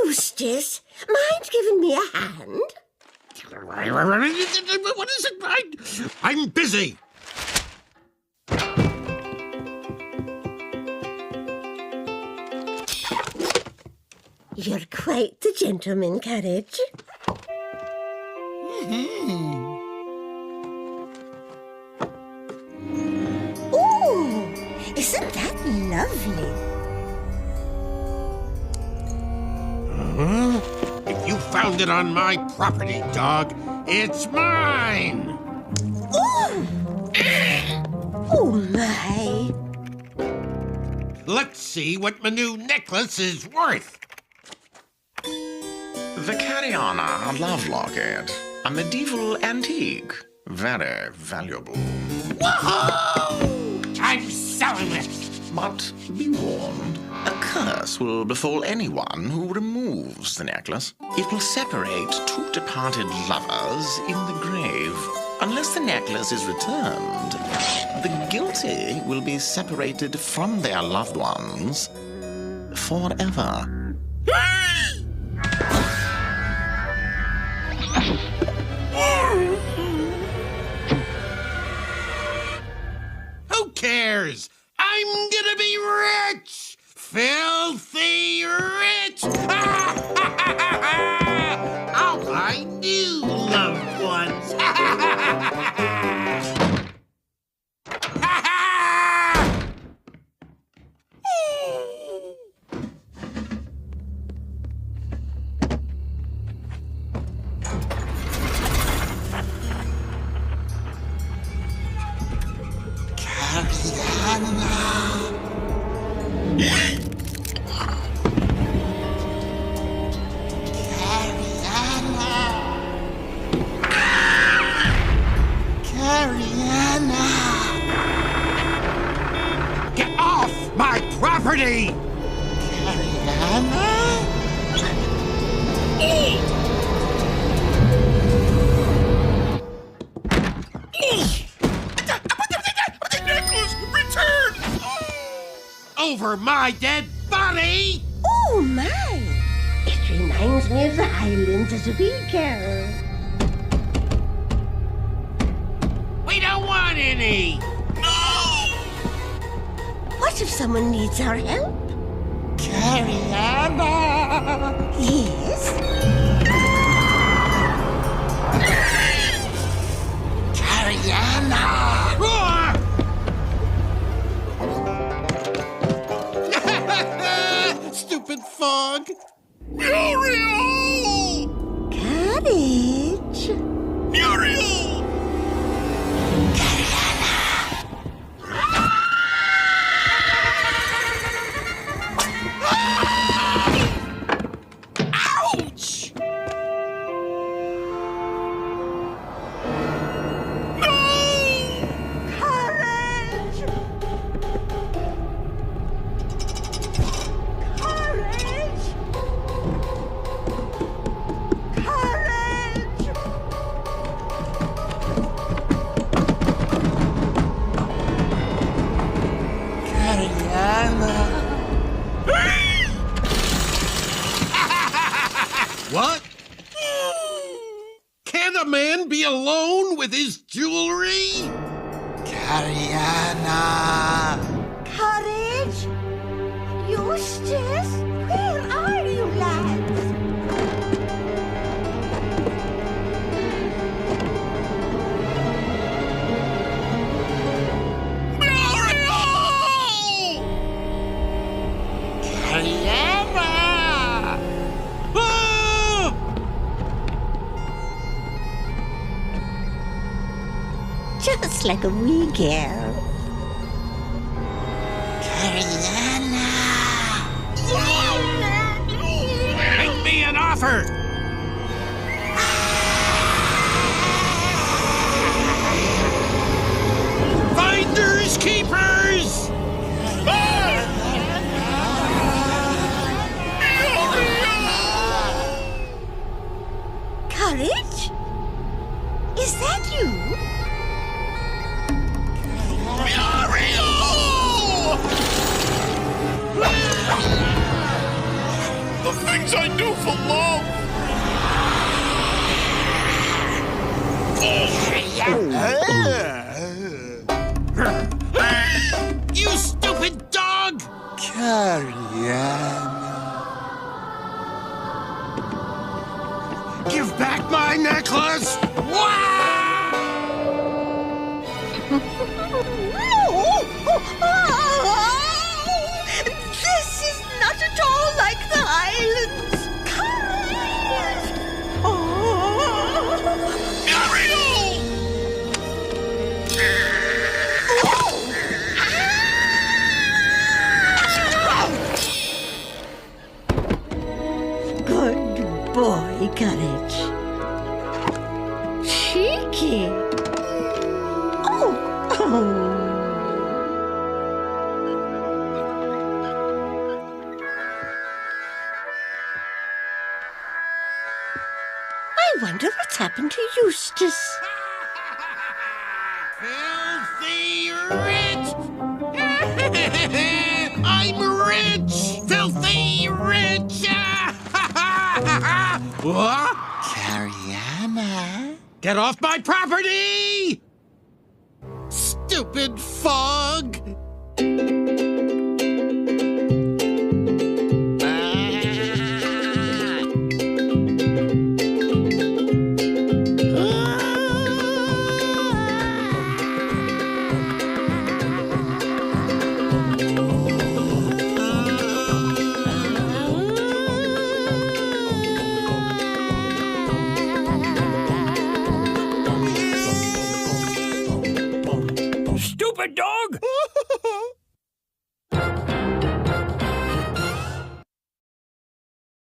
Eustace, mind giving me a hand? What is it? I'm busy. You're quite the gentleman, Courage. Oh, isn't that lovely? If you found it on my property, dog, it's mine. Oh, my. Let's see what my new necklace is worth. The Cariana love locket, a medieval antique, very valuable. Whoa! I'm selling it. But be warned, a curse will befall anyone who removes the necklace. It will separate two departed lovers in the grave. Unless the necklace is returned, the guilty will be separated from their loved ones forever. Who cares? I'm gonna be rich! Filthy rich! I'll buy new loved ones! Get off my property! Return! Over my dead body! Oh, my. It reminds me of the Highlands as a wee girl. We don't want any! What if someone needs our help? Cariana! Yes? Cariana! Stupid fog! Muriel! Courage. Muriel! Ouch! Courage! Courage! Courage! What? Can a man be alone with his jewelry? Cariana! Courage! Eustace, where are you, lads? Muriel! just like a wee girl. Make me an offer! Finders keepers! Courage? Is that you? The things I do for love! You stupid dog! Give back my necklace! This is not at all like the islands. Courage! Good boy, Courage. Cheeky. Oh. I wonder what's happened to Eustace. Filthy rich! I'm rich! Filthy rich! What? Cariana? Get off my property! Stupid fog! Stupid dog!